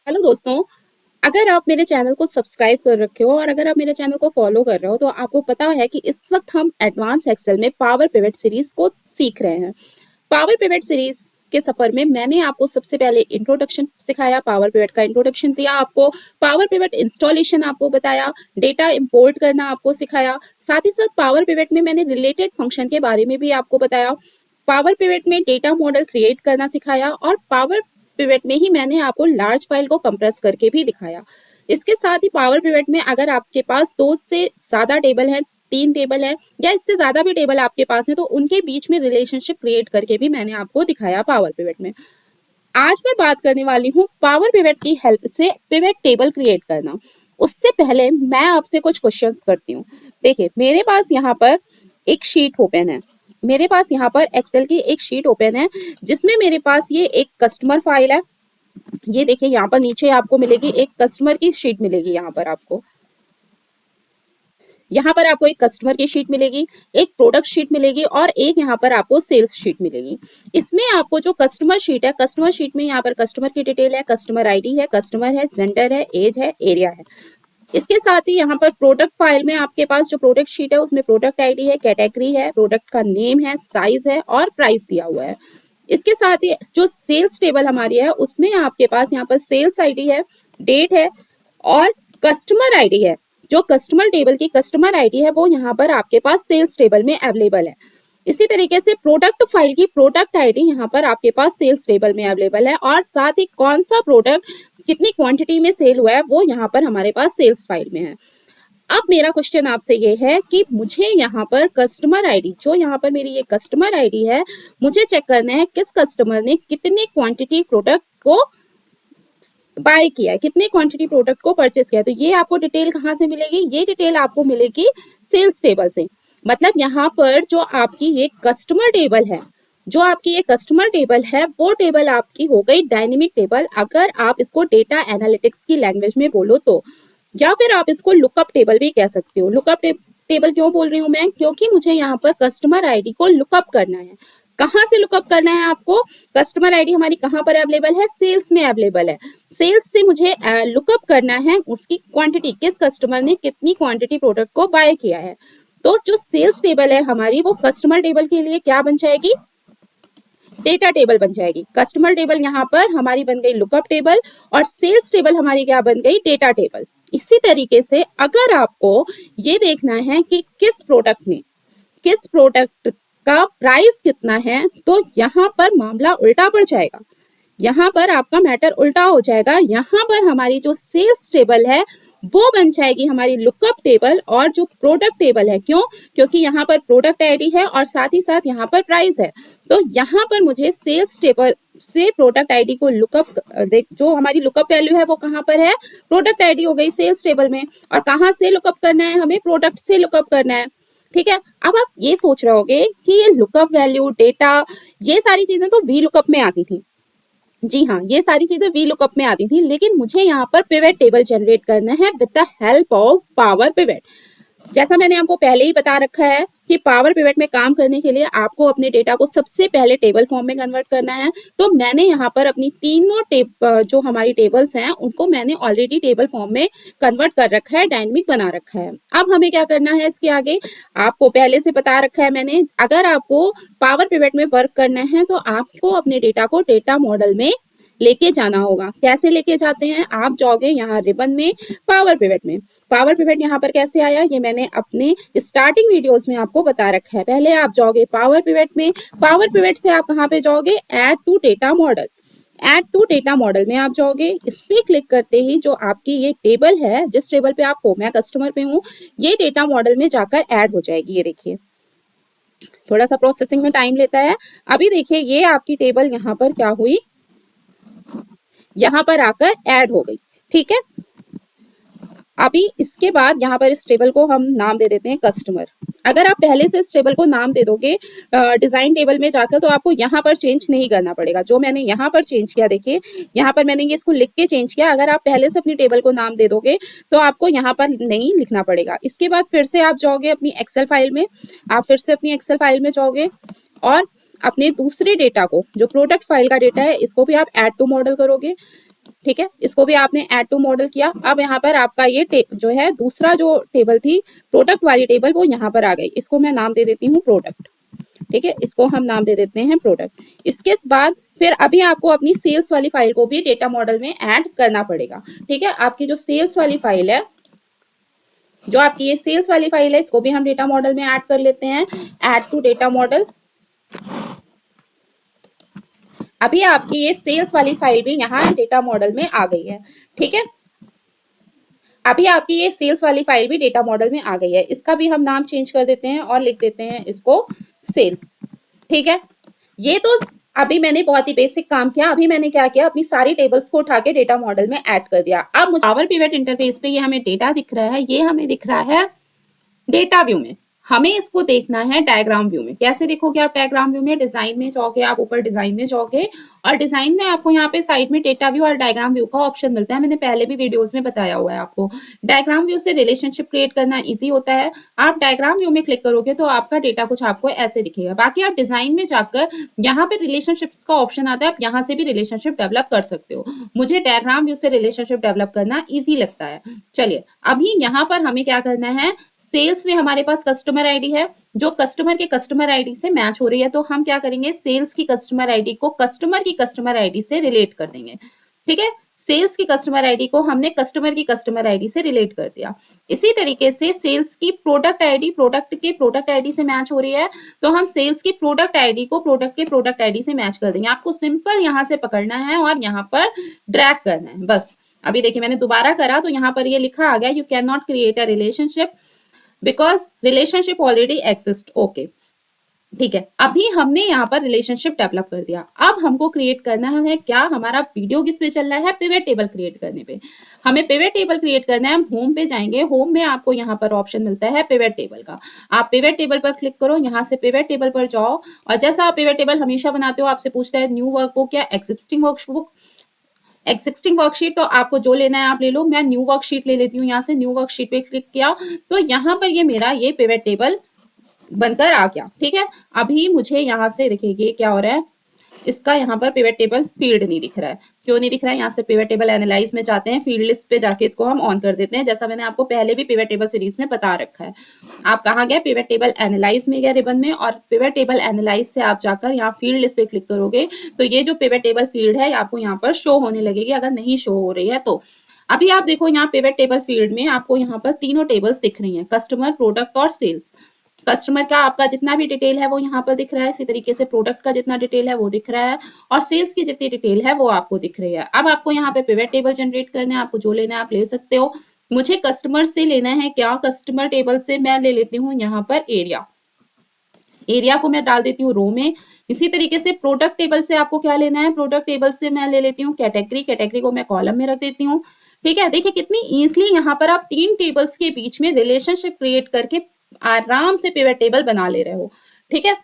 Hello दोस्तों, अगर आप मेरे चैनल को सब्सक्राइब कर रखे हो और अगर आप मेरे चैनल को फॉलो कर रहे हो तो आपको पता है कि इस वक्त हम एडवांस एक्सेल में पावर पिवट सीरीज को सीख रहे हैं। पावर पिवट सीरीज के सफर में मैंने आपको सबसे पहले इंट्रोडक्शन सिखाया, पावर पिवट का इंट्रोडक्शन दिया आपको, पावर पिवट इंस्टॉलेशन आपको बताया, डेटा इंपोर्ट करना आपको सिखाया, साथ ही साथ पावर पिवट में मैंने रिलेटेड फंक्शन के बारे में भी आपको बताया। पावर पिवट में डेटा मॉडल क्रिएट करना सिखाया और पावर पिवट में ही मैंने आपको लार्ज फाइल को कंप्रेस करके भी दिखाया। इसके साथ ही पावर पिवट में अगर आपके पास 2 से ज्यादा टेबल हैं, 3 टेबल हैं या इससे ज्यादा भी टेबल आपके पास है तो उनके बीच में रिलेशनशिप क्रिएट करके भी मैंने आपको दिखाया पावर पिवट में। आज मैं बात करने वाली हूँ पावर पिवट की हेल्प से पिवट टेबल क्रिएट करना। उससे पहले मैं आपसे कुछ क्वेश्चंस करती हूँ। देखिए, मेरे पास यहाँ पर एक शीट ओपन है, मेरे पास यहाँ पर एक्सेल की एक शीट ओपन है जिसमें मेरे पास ये एक कस्टमर फाइल है। ये देखिए, यहाँ पर नीचे आपको मिलेगी एक कस्टमर की शीट मिलेगी। यहाँ पर आपको एक कस्टमर की शीट मिलेगी, एक प्रोडक्ट शीट मिलेगी और एक यहाँ पर आपको सेल्स शीट मिलेगी। इसमें आपको जो कस्टमर शीट है, कस्टमर शीट में यहाँ पर कस्टमर की डिटेल है, कस्टमर आईडी है, कस्टमर है, जेंडर है, एज है, एरिया है। इसके साथ ही यहाँ पर प्रोडक्ट फाइल में आपके पास जो प्रोडक्ट शीट है उसमें प्रोडक्ट आईडी है, कैटेगरी है, प्रोडक्ट का नेम है, साइज है और प्राइस दिया हुआ है। इसके साथ ही जो सेल्स टेबल हमारी है उसमें आपके पास यहाँ पर सेल्स आईडी है, डेट है और कस्टमर आईडी है। जो कस्टमर टेबल की कस्टमर आईडी है वो यहाँ पर आपके पास सेल्स टेबल में अवेलेबल है। इसी तरीके से प्रोडक्ट फाइल की प्रोडक्ट आईडी यहाँ पर आपके पास सेल्स टेबल में अवेलेबल है और साथ ही कौन सा प्रोडक्ट कितनी क्वांटिटी में सेल हुआ है वो यहाँ पर हमारे पास सेल्स फाइल में है। अब मेरा क्वेश्चन आपसे ये है कि मुझे यहाँ पर कस्टमर आईडी, जो यहाँ पर मेरी ये कस्टमर आईडी है, मुझे चेक करना है किस कस्टमर ने कितनी क्वांटिटी प्रोडक्ट को बाय किया है, कितने क्वांटिटी प्रोडक्ट को परचेस किया है। तो ये आपको डिटेल कहाँ से मिलेगी? ये डिटेल आपको मिलेगी सेल्स टेबल से। मतलब यहाँ पर जो आपकी ये कस्टमर टेबल है, जो आपकी ये कस्टमर टेबल है वो टेबल आपकी हो गई डायनेमिक टेबल, अगर आप इसको डेटा एनालिटिक्स की लैंग्वेज में बोलो तो, या फिर आप इसको लुकअप टेबल भी कह सकते हो। लुकअप टेबल क्यों बोल रही हूँ मैं? क्योंकि मुझे यहाँ पर कस्टमर आईडी को लुकअप करना है। कहाँ से लुकअप करना है आपको? कस्टमर आईडी हमारी कहाँ पर अवेलेबल है? सेल्स में अवेलेबल है। सेल्स से मुझे लुकअप करना है उसकी क्वांटिटी, किस कस्टमर ने कितनी क्वांटिटी प्रोडक्ट को बाय किया है। तो जो सेल्स टेबल है हमारी वो कस्टमर टेबल के लिए क्या बन जाएगी? डेटा टेबल बन जाएगी। कस्टमर टेबल यहाँ पर हमारी बन गई लुकअप टेबल और सेल्स टेबल हमारी क्या बन गई? Data table. इसी तरीके से अगर आपको ये देखना है कि किस प्रोडक्ट का प्राइस कितना है तो यहाँ पर मामला उल्टा पड़ जाएगा। यहाँ पर आपका मैटर उल्टा हो जाएगा। यहाँ पर हमारी जो सेल्स टेबल है वो बन जाएगी हमारी लुकअप टेबल और जो प्रोडक्ट टेबल है, क्यों? क्योंकि यहाँ पर प्रोडक्ट आईडी है और साथ ही साथ यहाँ पर प्राइस है। तो यहाँ पर मुझे सेल्स टेबल से प्रोडक्ट आईडी को लुकअप, जो हमारी लुकअप वैल्यू है वो कहाँ पर है? प्रोडक्ट आईडी हो गई सेल्स टेबल में। और कहाँ से लुकअप करना है? हमें प्रोडक्ट से लुकअप करना है। ठीक है। अब आप ये सोच रहे होगे कि ये लुकअप वैल्यू, डेटा, ये सारी चीजें तो वी लुकअप में आती थी। जी हाँ, ये सारी चीजें वी लुकअप में आती थी, लेकिन मुझे यहाँ पर पिवट टेबल जनरेट करना है with the help of power pivot. जैसा मैंने आपको पहले ही बता रखा है कि पावर पिवट में काम करने के लिए आपको अपने डेटा को सबसे पहले टेबल फॉर्म में कन्वर्ट करना है। तो मैंने यहाँ पर अपनी तीनों जो हमारी टेबल्स हैं उनको मैंने ऑलरेडी टेबल फॉर्म में कन्वर्ट कर रखा है, डायनेमिक बना रखा है। अब हमें क्या करना है इसके आगे? आपको पहले से बता रखा है मैंने, अगर आपको पावर पिवट में वर्क करना है तो आपको अपने डेटा को डेटा मॉडल में लेके जाना होगा। कैसे लेके जाते हैं? आप जाओगे यहाँ रिबन में, पावर पिवट में। पावर पिवट यहाँ पर कैसे आया ये मैंने अपने स्टार्टिंग वीडियोस में आपको बता रखा है। पहले आप जाओगे पावर पिवट में, पावर पिवट से आप कहाँ पे जाओगे? Add to data model. Add to data model में आप जाओगे। इस पे क्लिक करते ही जो आपकी ये टेबल है, जिस टेबल पे आप हो, मैं कस्टमर पे हूँ, ये डेटा मॉडल में जाकर ऐड हो जाएगी। ये देखिए, थोड़ा सा प्रोसेसिंग में टाइम लेता है। अभी देखिए, ये आपकी टेबल यहाँ पर क्या हुई? यहाँ पर आकर ऐड हो गई। ठीक है। अभी इसके बाद यहाँ पर इस टेबल को हम नाम दे देते हैं कस्टमर। अगर आप पहले से इस टेबल को नाम दे दोगे डिजाइन टेबल में जाकर तो आपको यहाँ पर चेंज नहीं करना पड़ेगा। जो मैंने यहाँ पर चेंज किया, देखिए यहाँ पर मैंने ये इसको लिख के चेंज किया। अगर आप पहले से अपनी टेबल को नाम दे दोगे तो आपको यहाँ पर नहीं लिखना पड़ेगा। इसके बाद फिर से आप जाओगे अपनी एक्सेल फाइल में, आप फिर से अपनी एक्सेल फाइल में जाओगे और अपने दूसरे डेटा को, जो प्रोडक्ट फाइल का डेटा है, इसको भी आप ऐड टू मॉडल करोगे। ठीक है, इसको भी आपने ऐड टू मॉडल किया। अब यहाँ पर आपका ये जो है दूसरा जो टेबल थी प्रोडक्ट वाली टेबल, वो यहाँ पर आ गई। इसको मैं नाम दे देती हूँ प्रोडक्ट। ठीक है, इसको हम नाम दे देते हैं प्रोडक्ट। इसके बाद फिर अभी आपको अपनी सेल्स वाली फाइल को भी डेटा मॉडल में ऐड करना पड़ेगा। ठीक है, आपकी जो सेल्स वाली फाइल है, जो आपकी ये सेल्स वाली फाइल है, इसको भी हम डेटा मॉडल में ऐड कर लेते हैं। Add to data model. अभी आपकी ये सेल्स वाली फाइल भी यहाँ डेटा मॉडल में आ गई है। ठीक है, अभी आपकी ये सेल्स वाली फाइल भी डेटा मॉडल में आ गई है। इसका भी हम नाम चेंज कर देते हैं और लिख देते हैं इसको सेल्स। ठीक है, ये तो अभी मैंने बहुत ही बेसिक काम किया। अभी मैंने क्या किया, अपनी सारी टेबल्स को उठा के डेटा मॉडल में ऐड कर दिया। अब मुझे पावर पिवट इंटरफेस पे ये हमें डेटा दिख रहा है, ये हमें दिख रहा है डेटा व्यू में। हमें इसको देखना है डायग्राम व्यू में। कैसे देखोगे आप डायग्राम व्यू में? डिजाइन में जाओगे, आप ऊपर डिजाइन में जाओगे और डिजाइन में आपको यहाँ पे साइड में डेटा व्यू और डायग्राम व्यू का ऑप्शन मिलता है। मैंने पहले भी वीडियोस में बताया हुआ है आपको। डायग्राम व्यू से रिलेशनशिप क्रिएट करना इजी होता है। आप डायग्राम व्यू में क्लिक करोगे तो आपका डेटा कुछ आपको ऐसे दिखेगा। बाकी आप डिजाइन में जाकर यहाँ पे रिलेशनशिप्स का ऑप्शन आता है, आप यहाँ से भी रिलेशनशिप डेवलप कर सकते हो। मुझे डायग्राम व्यू से रिलेशनशिप डेवलप करना ईजी लगता है। चलिए, अभी यहाँ पर हमें क्या करना है, सेल्स में हमारे पास कस्टमर आईडी है जो कस्टमर के कस्टमर आईडी से मैच हो रही है। तो हम क्या करेंगे, सेल्स की कस्टमर आईडी को कस्टमर की कस्टमर आईडी से रिलेट कर देंगे। ठीक है, सेल्स की कस्टमर आईडी को हमने कस्टमर की कस्टमर आईडी से रिलेट कर दिया। इसी तरीके से सेल्स की प्रोडक्ट आईडी प्रोडक्ट के प्रोडक्ट आईडी से मैच हो रही है, तो हम सेल्स की प्रोडक्ट आईडी को प्रोडक्ट के प्रोडक्ट आईडी से मैच कर देंगे। आपको सिंपल यहाँ से पकड़ना है और यहाँ पर ड्रैग करना है बस। अभी देखिए मैंने दोबारा करा तो यहाँ पर ये लिखा आ गया, you can not create a relationship because relationship already exist. Okay, ठीक है, अभी हमने यहाँ पर रिलेशनशिप डेवलप कर दिया। अब हमको क्रिएट करना है क्या, हमारा वीडियो किस पे चल रहा है, पिवट टेबल क्रिएट करने पे। हमें पिवट टेबल क्रिएट करना है। हम होम पे जाएंगे, होम में आपको यहाँ पर ऑप्शन मिलता है पिवट टेबल का। आप पिवट टेबल पर क्लिक करो, यहाँ से पिवट टेबल पर जाओ और जैसा आप पिवट टेबल हमेशा बनाते हो, आपसे पूछता है न्यू वर्कबुक या एग्जिस्टिंग वर्कबुक, एग्जिस्टिंग वर्कशीट। तो आपको जो लेना है आप ले लो। मैं न्यू वर्कशीट ले लेती हूँ। यहाँ से न्यू वर्कशीट पे क्लिक किया तो यहाँ पर ये मेरा ये पिवट टेबल बनकर आ गया। ठीक है, अभी मुझे यहाँ से देखिए ये क्या हो रहा है, इसका यहाँ पर पिवट टेबल फील्ड नहीं दिख रहा है। क्यों नहीं दिख रहा है? यहाँ से पिवट टेबल एनालाइज में जाते हैं, फील्ड लिस्ट पे जाके इसको हम ऑन कर देते हैं, जैसा मैंने आपको पहले भी पिवट टेबल सीरीज में बता रखा है। आप कहाँ गए, पिवट टेबल एनालाइज में गए रिबन में, और पिवट टेबल एनालाइज से आप जाकर यहाँ फील्ड लिस्ट पे क्लिक करोगे तो ये जो पिवट टेबल फील्ड है आपको यहाँ पर शो होने लगेगी, अगर नहीं शो हो रही है तो। अभी आप देखो यहाँ पिवट टेबल फील्ड में आपको यहाँ पर तीनों टेबल्स दिख रही हैं, कस्टमर, प्रोडक्ट और सेल्स। कस्टमर का आपका जितना भी डिटेल है वो यहाँ पर दिख रहा है। इसी तरीके से प्रोडक्ट का जितना डिटेल है वो दिख रहा है और सेल्स की जितनी डिटेल है वो आपको दिख रही है। अब आपको यहाँ पे पिवट टेबल जनरेट करना है, आपको जो लेना है आप ले सकते हो। मुझे कस्टमर से लेना है क्या, कस्टमर टेबल से मैं ले लेती हूँ यहाँ पर एरिया। एरिया को मैं डाल देती हूँ रो में। इसी तरीके से प्रोडक्ट टेबल से आपको क्या लेना है, प्रोडक्ट टेबल से मैं ले लेती हूँ कैटेगरी। कैटेगरी को मैं कॉलम में रख देती हूँ। ठीक है, देखिए कितनी इजीली यहाँ पर आप तीन टेबल्स के बीच में रिलेशनशिप क्रिएट करके आराम से पिवट टेबल बना ले रहे हो। ठीक है,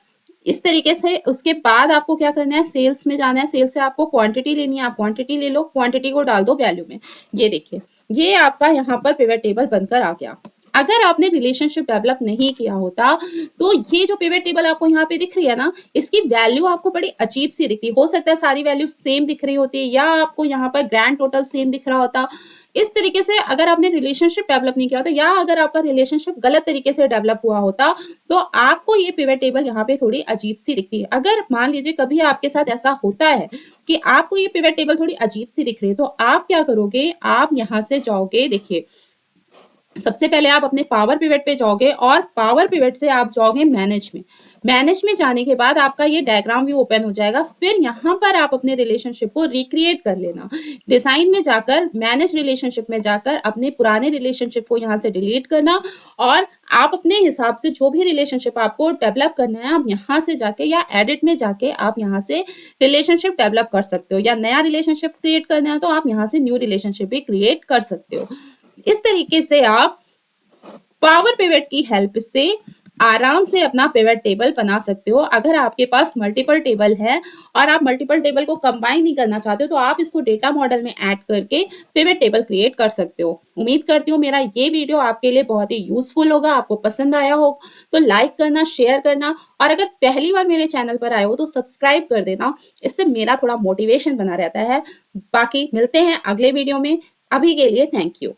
इस तरीके से उसके बाद आपको क्या करना है, सेल्स में जाना है। सेल्स से आपको क्वांटिटी लेनी है, आप क्वांटिटी ले लो, क्वांटिटी को डाल दो वैल्यू में। ये देखिए ये आपका यहाँ पर पिवट टेबल बनकर आ गया। अगर आपने रिलेशनशिप डेवलप नहीं किया होता तो ये जो पिवट टेबल आपको यहाँ पे दिख रही है ना, इसकी वैल्यू आपको बड़ी अजीब सी दिखती है। हो सकता है सारी वैल्यू सेम दिख रही होती है या आपको यहाँ पर ग्रैंड टोटल सेम दिख रहा होता। इस तरीके से अगर आपने रिलेशनशिप डेवलप नहीं किया होता या अगर आपका रिलेशनशिप गलत तरीके से डेवलप हुआ होता तो आपको ये पिवट टेबल यहाँ पे थोड़ी अजीब सी दिखती है। अगर मान लीजिए कभी आपके साथ ऐसा होता है कि आपको ये पिवट टेबल थोड़ी अजीब सी दिख रही है तो आप क्या करोगे, आप यहाँ से जाओगे, देखिए सबसे पहले आप अपने पावर पिवट पे जाओगे और पावर पिवट से आप जाओगे मैनेज में। मैनेज में जाने के बाद आपका ये डायग्राम व्यू ओपन हो जाएगा। फिर यहाँ पर आप अपने रिलेशनशिप को रिक्रिएट कर लेना। डिजाइन में जाकर मैनेज रिलेशनशिप में जाकर अपने पुराने रिलेशनशिप को यहाँ से डिलीट करना और आप अपने हिसाब से जो भी रिलेशनशिप आपको डेवलप करना है आप यहाँ से जाके या एडिट में जाके आप यहाँ से रिलेशनशिप डेवलप कर सकते हो, या नया रिलेशनशिप क्रिएट करना है तो आप यहाँ से न्यू रिलेशनशिप भी क्रिएट कर सकते हो। इस तरीके से आप पावर पिवट की हेल्प से आराम से अपना पिवट टेबल बना सकते हो। अगर आपके पास मल्टीपल टेबल है और आप मल्टीपल टेबल को कंबाइन नहीं करना चाहते हो तो आप इसको डेटा मॉडल में ऐड करके पिवट टेबल क्रिएट कर सकते हो। उम्मीद करती हूँ मेरा ये वीडियो आपके लिए बहुत ही यूजफुल होगा, आपको पसंद आया हो तो लाइक करना, शेयर करना और अगर पहली बार मेरे चैनल पर आए हो तो सब्सक्राइब कर देना। इससे मेरा थोड़ा मोटिवेशन बना रहता है। बाकी मिलते हैं अगले वीडियो में। अभी के लिए थैंक यू।